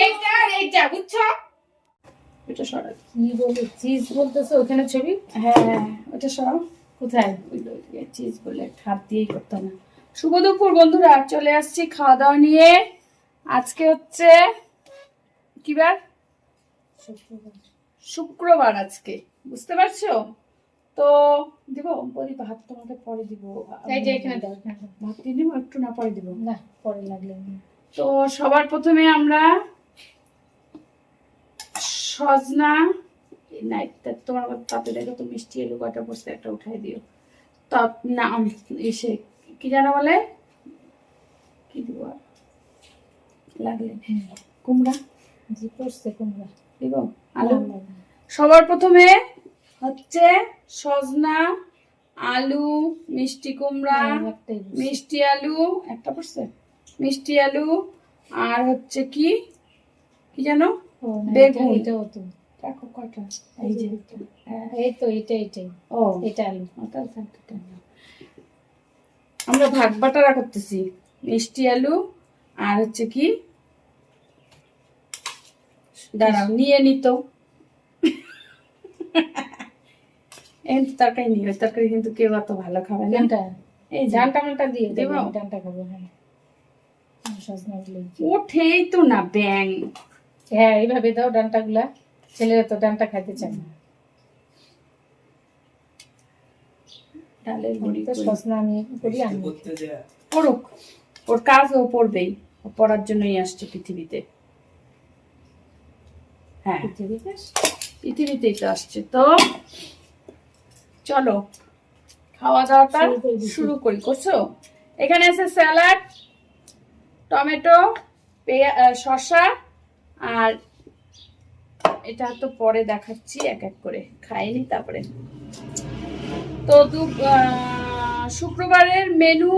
এইটা আর এইটা বুঝছো? এটা সরা। কি বলে চিজ বলতেছো ওখানে ছবি? হ্যাঁ ওটা সরাও। কোথায়? চিজ বলে হাত দিয়েই করতাম না। শুভ দুপুর বন্ধুরা, চলে আসছি খাওয়া দাওয়া নিয়ে। আজকে হচ্ছে কি বার? শুক্রবার আজকে, বুঝতে পারছো তো? দিব বলি ভাত তোমাকে পরে দিব। এই যে এখানে দাও, ভাত দিয়ে দিব একটু, না পরে দিব? না পরে লাগলে। তো সবার প্রথমে আমরা সজনা না, তোমার তাতে দেখো তো মিষ্টি এলো কয়টা পড়ছে, একটা উঠাই দিও। তপ না এসে কি জানো বলে, কি দিব লাগলে? কুমড়া। জি পড়ছে কুমড়া দিব আলু। সবার প্রথমে হচ্ছে সজনা, আলু, মিষ্টি কুমড়া, মিষ্টি আলু একটা পড়ছে, মিষ্টি আলু, আর হচ্ছে কি কি জানো, বেগুন। এটাও তো দেখো কয়টা, এই যে এই তো এটাই ও এটা আলু। আমরা ভাগ বাটারা করতেছি, মিষ্টি আলু আর হচ্ছে কি, দাঁড়াও নিয়ে নিত এই তরকারি নিয়ে, ওই তরকারি কিন্তু কেউ অত ভালো খাবে না। এই ডানটা মানটা দিয়ে দেব, ডানটা খাবো। হ্যাঁ সজনা দিলে ওঠেই তো না ব্যাং। হ্যাঁ এইভাবে দাও ডানটা গুলা, ছেলেরা তো ডানটা খাইতে চায় না। ডালের বড়ি তো সজনা আমি করি, আমি পড়ুক, ওর কাজ ও পড়বেই, ও পড়ার জন্যই আসছে পৃথিবীতে। হ্যাঁ পৃথিবীতেই তো আসছে। তো চলো খাওয়া দাওয়াটা শুরু করি। করছো? এখানে আছে স্যালাড, টমেটো, শসা, আর এটা তো পরে দেখাচ্ছি এক এক করে, খাইনি তারপরে। তো শুক্রবারের মেনু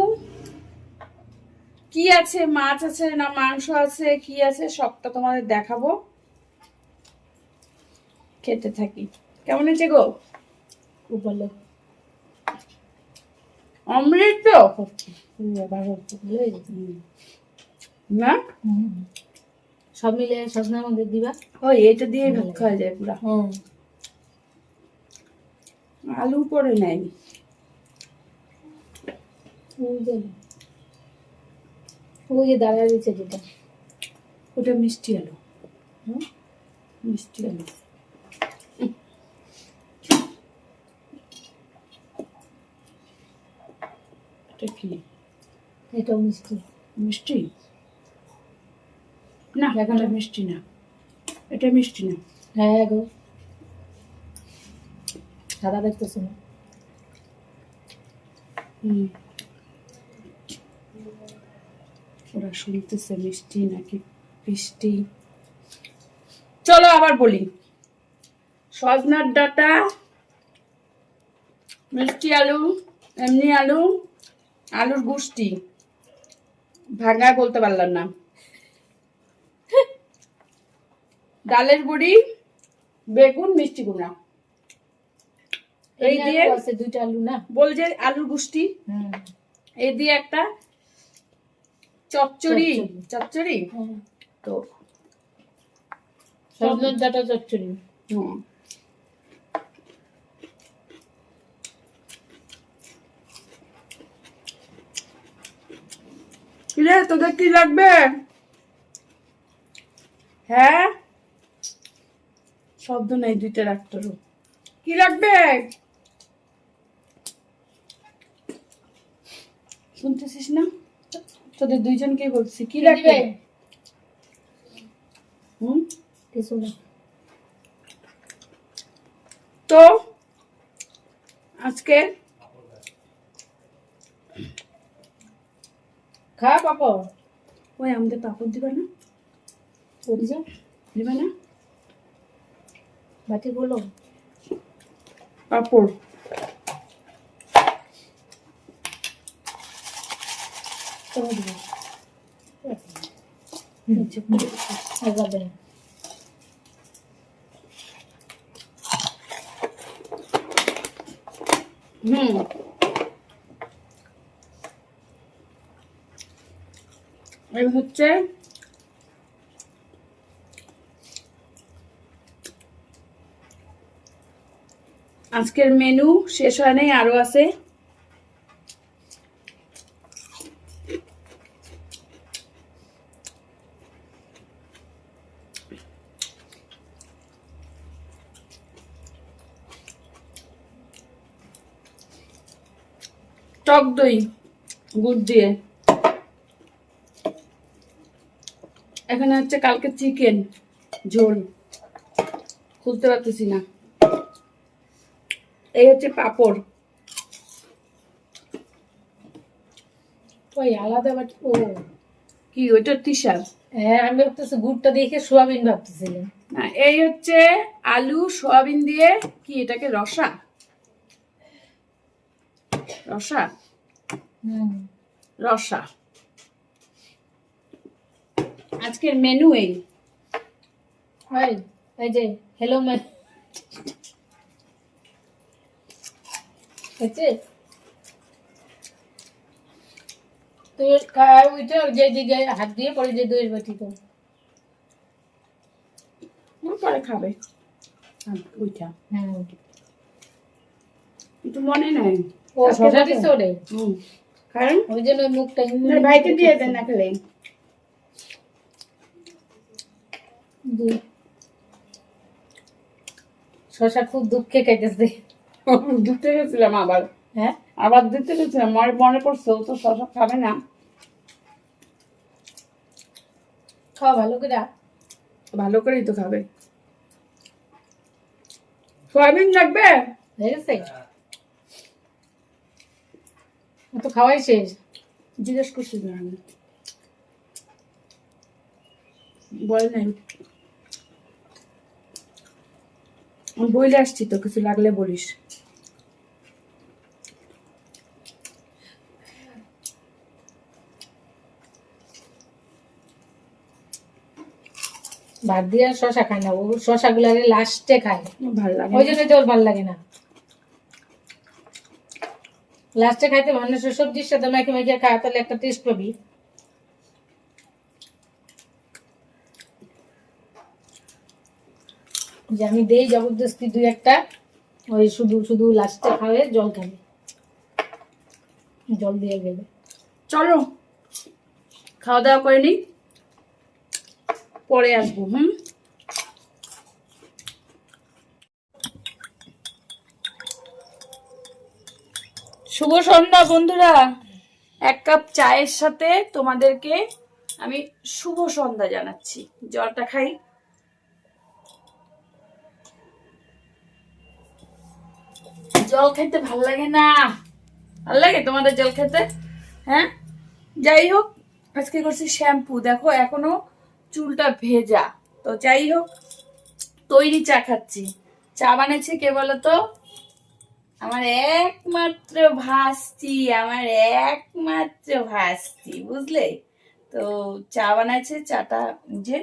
কি আছে, মাছ আছে না মাংস আছে কি আছে সবটা তোমাদের দেখাবো, খেতে থাকি। কেমন হয়েছে গো? খুব ভালো। অমৃত না, সব মিলে সজনার মধ্যে দিবা। ওই এটা দিয়ে ভাত খাওয়া যায় পুরা। আলু পরে নাই, ওই যে দাঁড়ায় রয়েছে যেটা, ওটা মিষ্টি আলু। মিষ্টি আলু এটা কি? এটাও মিষ্টি। মিষ্টি না, এটা মিষ্টি না, এটা মিষ্টি না। হ্যাঁ গো সাদা দেখতেছো না? ওরা শুনতেছে মিষ্টি নাকি মিষ্টি। চলো আবার বলি, সজনার ডাঁটা, মিষ্টি আলু, এমনি আলু, আলুর গুষ্টি, ভাঙায় বলতে পারলাম না, ডালের বড়ি, বেগুন, মিষ্টি কুমড়া, এই দিয়ে আছে দুইটা আলু না, বল যে আলুর গুষ্টি, এই দিয়ে একটা চচ্চড়ি। চচ্চড়ি তো সজনার ডাঁটা চচ্চড়ি। কিরে তোদের কি লাগবে? হ্যাঁ শব্দ নেই দুইটা ডাক্তারও। কি লাগবে শুনতেছিস না? তোদের দুইজনকে বলছি কি লাগবে। কিছু না। তো আজকে খা পাপড়। ওই আমাদের পাপড় দিবা না? দিবা না বাটি বলো পাপড়। এই হচ্ছে আজকের মেনু শেষ হয় নাই, আরো আছে। টক দই গুড় দিয়ে, এখানে হচ্ছে কালকে চিকেন ঝোল, খুলতে পারতেছি না। এই হচ্ছে পাপড়। ওই আলাদা বাট ও কি ওইটা তিসার? হ্যাঁ, আমি ভাবতেছি গুড়টা দেখে সোয়াবিন ভাবতেছিলাম। না, এই হচ্ছে আলু সোয়াবিন দিয়ে, কি এটাকে রসা, রসা রসা। আজকের মেনু এই। এই যে হ্যালো মাই তুই ওইটা যেদিকে হাত দিয়ে পরে যে দইয়ের বাটি তো পরে খাবে ওইটা, হুম কিন্তু মনে নাই। ও শশা দিছে ওরে, কারণ ওই জন্য ওই মুখটা ভাইকে দিয়ে দেন না খেলে। শশা খুব দুঃখে খাইতেছে। দিতে গেছিলাম আবার, হ্যাঁ আবার দিতে গেছিলাম, মনে পড়ছে ও তো শশা খাবে না। খাওয়া ভালো করে, ভালো করেই তো খাবে। সয়াবিন লাগবে? হয়ে গেছে তো খাওয়াই শেষ। জিজ্ঞেস করছি না আমি, বলে নাই। আমি বইলে আসছি তো, কিছু লাগলে বলিস। ভাত দিয়ে আর শশা খায় না, ও শশা গুলারে লাস্টে খায়, ভালো লাগে ওই জন্য তো ওর ভালো লাগে না। লাস্টে খাইতে মানুষের সবজির সাথে মাখে মাখে খায়, তাহলে একটা টেস্ট পাবি। যে আমি দেই জবরদস্তি দুই একটা, ওই শুধু শুধু লাস্টে খাবে, জল খাবে, জল দিয়ে গেলে। চলো খাওয়া দাওয়া করে নি, পরে আসবো। শুভ সন্ধ্যা বন্ধুরা। এক কাপ চায়ের সাথে তোমাদেরকে আমি শুভ সন্ধ্যা জানাচ্ছি। জলটা খাই। জল খেতে ভাল লাগে না? ভাল লাগে তোমাদের জল খেতে? হ্যাঁ, যাই হোক, আজকে করছি শ্যাম্পু, দেখো এখনো চুলটা ভেজা। তো যাই হোক, তৈরি চা খাচ্ছি। চা বানাচ্ছে কে বলতো? আমার একমাত্র ভাস্তি, আমার একমাত্র ভাস্তি, বুঝলে? তো চা বানাচ্ছে, চাটা যে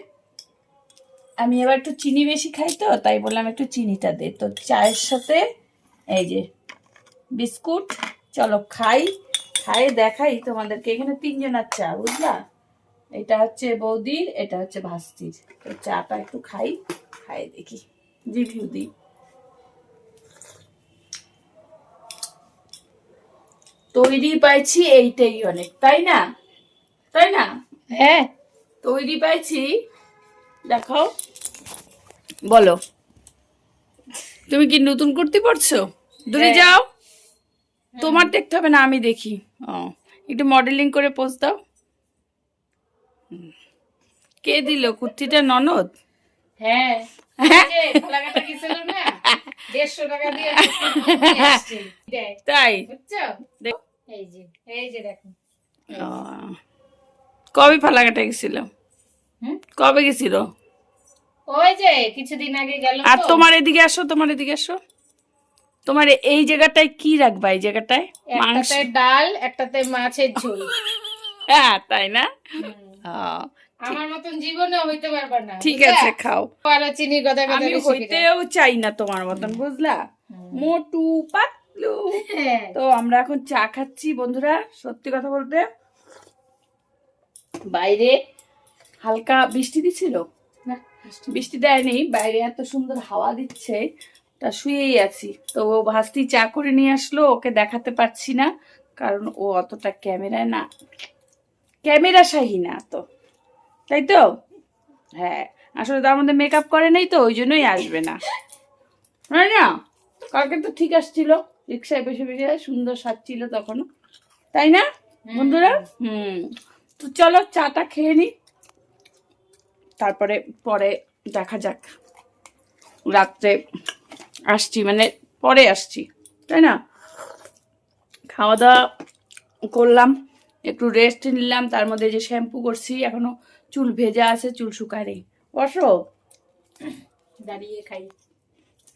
আমি এবার একটু চিনি বেশি খাই, তো তাই বললাম একটু চিনিটা দে। তো চায়ের সাথে এই যে বিস্কুট। চলো খাই, খাই দেখাই তোমাদেরকে। এখানে তিনজনের চা, বুঝলা? এটা হচ্ছে বৌদির, এটা হচ্ছে ভাস্তির। তো চাটা একটু খাই, খাই দেখি, রিভিউ দিই। তৈরি পাইছি, এইটাই অনেক, তাই না? তাই না? হ্যাঁ, তৈরি পাইছি, দেখো। বলো, তুমি কি নতুন কুর্তি পরছো? দূরে হ্যাঁ। যাও, তোমার দেখতে হবে না, আমি দেখি। ও, একটু মডেলিং করে পোজ দাও। কে দিল কুর্তিটা? ননদ? হ্যাঁ, এই যে ফালাকাটা গেছিল না, 150 টাকা দিয়ে নিয়ে আসছে। তাই? বুঝছো? দেখ। এই যে দেখো, ও, কবে ফালাকাটা গেছিল? কবে গেছিল? ওই যে কিছুদিন আগে গেল। আর তোমার এদিকে আসো, তোমার এদিকে আসো। তোমার এই জায়গাটায় কি রাখবা? এই জায়গাটায় মাংস, একটাতে ডাল, একটাতে মাছের ঝোল। হ্যাঁ তাই না? আমার মতন জীবনে হইতে পারবা না। ঠিক আছে, খাও। আরো চিনির কথা আমি হইতেও চাই না তোমার মতন, বুঝলা? মোটু পাতলু। তো আমরা এখন চা খাচ্ছি বন্ধুরা। সত্যি কথা বলতে, বাইরে হালকা বৃষ্টি দিচ্ছিল না, বৃষ্টি দেয়নি, বাইরে এত সুন্দর হাওয়া দিচ্ছে। তা শুয়েই আছি। তো ও ভাস্তি চা করে নিয়ে আসলো, ওকে দেখাতে পারছি না কারণ ও অতটা ক্যামেরায় না, ক্যামেরা শাহী না তো, তাই তো? হ্যাঁ, আসলে তার মধ্যে মেকআপ করে নাই তো ওই জন্যই আসবে না, তাই না? কালকে তো ঠিক আসছিল, রিক্সায় বসে বসে সুন্দর সাজছিল তখন, তাই না বন্ধুরা? তো চলো চাটা খেয়ে নি, তারপরে পরে দেখা যাক, রাত্রে আসছি, মানে পরে আসছি, তাই না? খাওয়া দাওয়া করলাম, একটু রেস্ট নিলাম, তার মধ্যে যে শ্যাম্পু করছি, এখনো চুল ভেজা আছে, চুল শুকায় নেই। বসো, দাঁড়িয়ে খাই।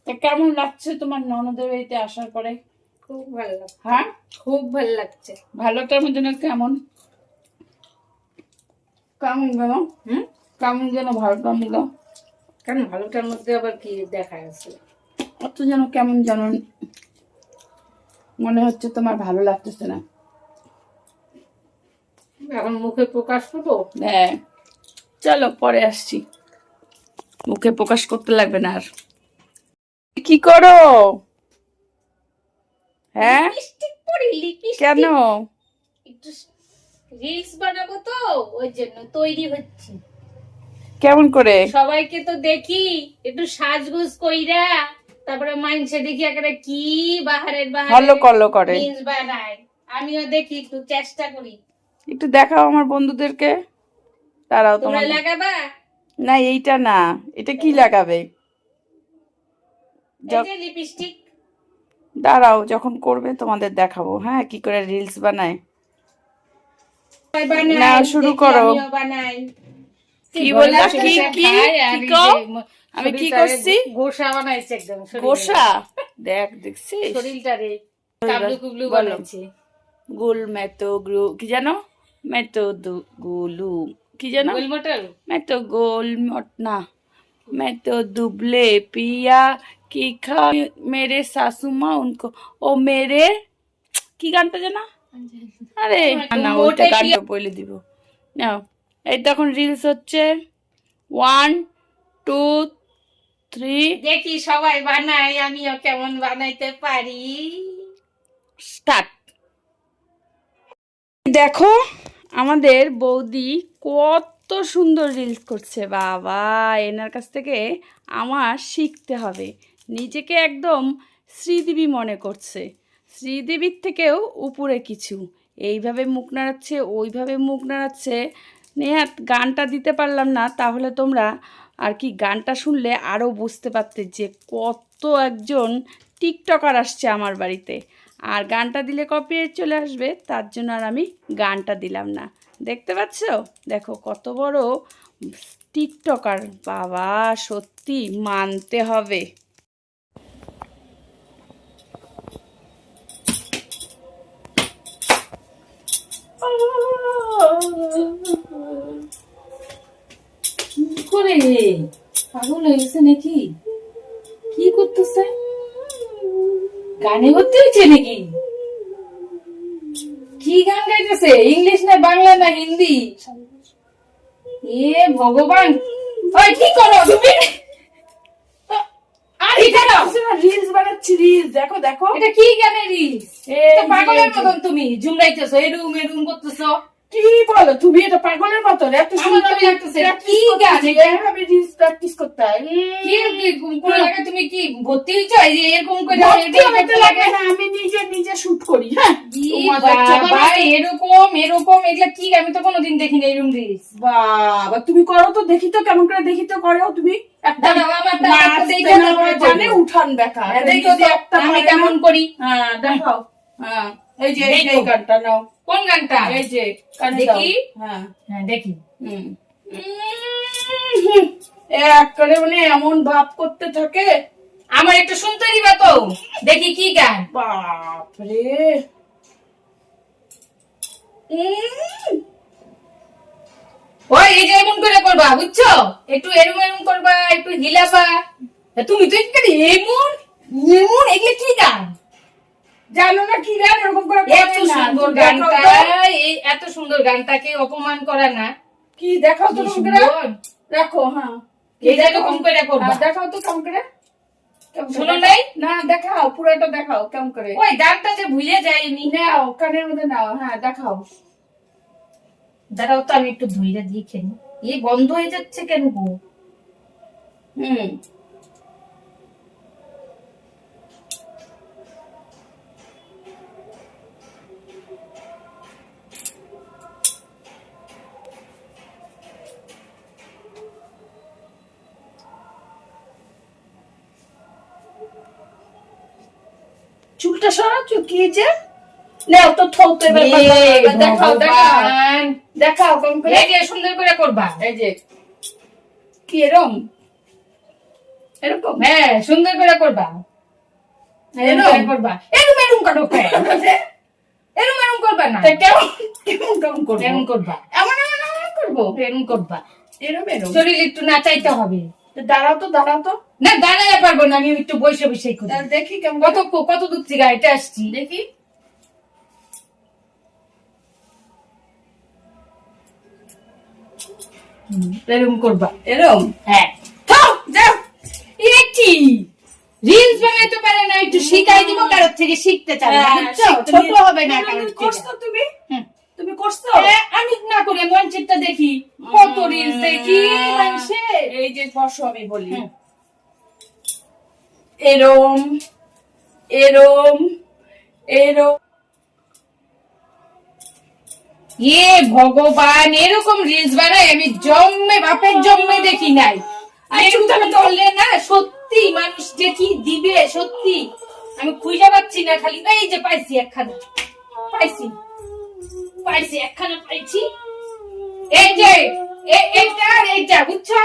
তা কেমন লাগছে তোমার ননদের বাড়িতে আসার পরে? খুব ভালো লাগছে। হ্যাঁ, খুব ভালো লাগছে। ভালোটার মধ্যে না কেমন, কেমন যেন, কেমন যেন ভালোটার মধ্যে, কারণ ভালোটার মধ্যে আবার কি দেখা আছে? অত যেন কেমন যেন মনে হচ্ছে তোমার ভালো লাগতেছে না। এখন মুখে প্রকাশ করবো? হ্যাঁ, চলো পরে আসছি, মুখে প্রকাশ করতে লাগবে না আর। কি করো? হ্যাঁ, লিপস্টিক পরি, লিপস্টিক। কেন? একটু রিলস বানাবো তো, ওই জন্য তৈরি হচ্ছে। কেমন করে? সবাইকে তো দেখি একটু সাজগোজ কইরা, তারপরে মাইনসে দেখি একটা কি বাহারের হল্লো কল্লো করে, রিলস বানায়, আমিও দেখি, একটু চেষ্টা করি। একটু দেখাও আমার বন্ধুদেরকে, তারাও তোমরা তোমার। লাগাবা? না এইটা না, এটা কি লাগাবে? এই যে লিপস্টিক। দাঁড়াও, যখন করবে তোমাদের দেখাবো, হ্যাঁ, কি করে রিলস বানায়। না, শুরু করো। আমিও বানাই। কি বললা? কি কি কি কও? আমি কি করছি? গোসা বানাইছে একদম গোসা, দেখ দেখছিস শরীরটা রে, কাবলু কুবলু বলো। বানাইছে। গুল মেতো গ্রু কি জানো, মেতো গুলু কি জানো, গোল মটর। मैं तो गोल मोट ना, मैं तो दुबले पिया की खा मेरे सासू माँ उनको ओ मेरे কি গানটা জানা, আরে না ওইটা গানটা বলে দিব। নাও, এই তখন রিলস হচ্ছে, 1 2 3 দেখি সবাই বানাই, আমিও কেমন বানাইতে পারি। স্টার্ট। দেখো আমাদের বৌদি কত সুন্দর রিলস করছে, বাবা এনার কাছ থেকে আমার শিখতে হবে। নিজেকে একদম শ্রীদেবী মনে করছে, শ্রীদেবীর থেকেও উপরে কিছু, এইভাবে মুখ নাড়াচ্ছে, ওইভাবে মুখ নাড়াচ্ছে। নেহাত গানটা দিতে পারলাম না, তাহলে তোমরা আর কি গানটা শুনলে আরও বুঝতে পারতে যে কত একজন টিকটকার আসছে আমার বাড়িতে। আর গানটা দিলে কপিরাইট চলে আসবে, তার জন্য আর আমি গানটা দিলাম না। দেখতে পাচ্ছ, দেখো কত বড় টিকটকার, বাবা সত্যি মানতে হবে। করে পাগল হয়ে গেছে নাকি? কি করতেছে? গানে করতে হচ্ছে নাকি? কি গান গাইতেছে? ইংলিশ না বাংলা না হিন্দি? এ ভগবান, ওই কি করো তুমি? আর এটা নাও, রিলস বানাচ্ছি, রিলস দেখো দেখো, এটা কি গানের রিলস? তো পাগলের মতন তুমি ঝুমরাইতেছো, এরুম এরুম করতেছো। কি বলো তুমি, এটা পাগলের মতো এত সুন্দর লাগতেছে। কি গান এটা? এইভাবে রিলস প্র্যাকটিস করতে হয়। কোন জায়গায় তুমি কি ভর্তি হইছো? এই যে এরকম করে ভর্তি হতে লাগে না, আমি নিজে নিজে শুট করি। হ্যাঁ, বাবা এরকম এরকম এগুলা কি? আমি তো কোনোদিন দেখিনি এরকম রিলস। বাবা তুমি করো তো দেখি তো, কেমন করে দেখি তো করো তুমি। একটা জানে উঠান দেখা, আমি কেমন করি? হ্যাঁ দেখাও। হ্যাঁ এই যে এই গানটা নাও। কোন গানটা? এই যে দেখি। হ্যাঁ হ্যাঁ দেখি। একবারে মানে এমন ভাব করতে থাকে, আমার একটু শুনতে দিবা তো, দেখি কি গান। বাপরে ওই এই যে এমন করে করবা, বুঝছো? একটু এরম এরম করবা, একটু হিলাবা। তুমি তো একেবারে এমন এমন, এগুলো কি গান? জানো না কি গান? এরকম করে এত সুন্দর গানটা, এই এত সুন্দর গানটাকে অপমান করা না। কি দেখাও তো, করে রাখো। হ্যাঁ এই যে এরকম করে করবা, দেখাও তো কম করে। কেমন করে শোনো দেখাও? নাই? না দেখাও, পুরোটা দেখাও কেমন করে। ওই গানটা যে ভুলে যাইনি। নাও কানের মধ্যে নাও, হ্যাঁ দেখাও। দাঁড়াও তো আমি একটু ধুইরা দিয়ে খেলি। এই বন্ধ হয়ে যাচ্ছে কেন গো? হুম, চুলটা সরা, চুল কি হয়েছে? নাও তো থৌ তো এবার দেখাও, দেখাও ভগবান। দেখাও কেমন করে। এই যে সুন্দর করে করবা। এই যে কি এরকম এরকম হ্যাঁ, সুন্দর করে করবা। এরকম করে করবা। এরকম এরকম করো কেন? এরকম এরকম করবা না। তা কেমন কেমন কেমন করবো? এরকম করবা। এমন এমন এমন করবো? এরকম করবা। এরম এরম। শরীর একটু নাচাইতে হবে। তো দাঁড়াও তো, দাঁড়াও তো, না দাঁড়াইতে পারবো না, আমি একটু বসে বসে করি। তাহলে দেখি কেমন কত করে। কত দূর থেকে গাড়িতে আসছি। দেখি এরকম করবা। এরম। হ্যাঁ। থাও, যাও। এটা কি রিলস বানাইতে পারে না, একটু শিখাই দিব, কারোর থেকে শিখতে চাই না, হ্যাঁ, বুঝছো? শিখতে ছোট নিয়ে- হবে না না, না, কারোর করছো থেকে। তুমি? হুম। তুমি করছো? হ্যাঁ, আমি না করি, আমি মঞ্চিতটা দেখি, কত রিলস দেখি মানুষে। এই যে বসো, আমি বলি। হুম। এরম এরম এরম। এ ভগবান, এরকম রিলস বানাই আমি জন্মে বাপের জন্মে দেখি নাই। আর চুপ চুপ থাকো। করলে না সত্যি মানুষ যে কি দিবে, সত্যি আমি খুঁজে পাচ্ছি না। খালি এই যে পাইছি একখানা, পাইছি পাইছি একখানা পাইছি। এই যে এইটা আর এইটা, বুঝছো?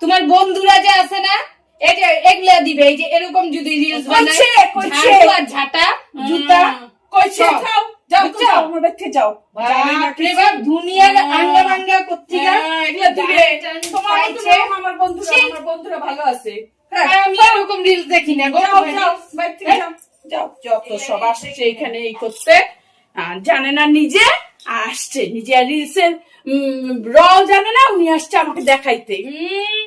তোমার বন্ধুরা যে আছে না, এই যে এগুলা দিবে, এই যে এরকম যদি রিলস বানায়, কইছে, কইছে। ঝাড়ু আর ঝাঁটা, জুতা, কইছে, সব। যাও যাও তো, বুঝছো? যাও আমার বাড়িতে যাও। জানি না বাপরে কিছু। বাপ, দুনিয়ার আঙ্গা ভাঙ্গা কোত্থেকে হ্যাঁ, এগুলা দিবে। তোমার পাইছে। বন্ধুরা, আমার বন্ধুরা ভালো আছে। হ্যাঁ, আমি এরকম রিলস দেখি না গো। যাও যাও বাড়ি থেকে যাও যাও। যত সব আসছে এখানে এই করতে, জানে না নিজে, আসছে নিজে রিলসের র জানে না, উনি আসছে আমাকে দেখাইতে।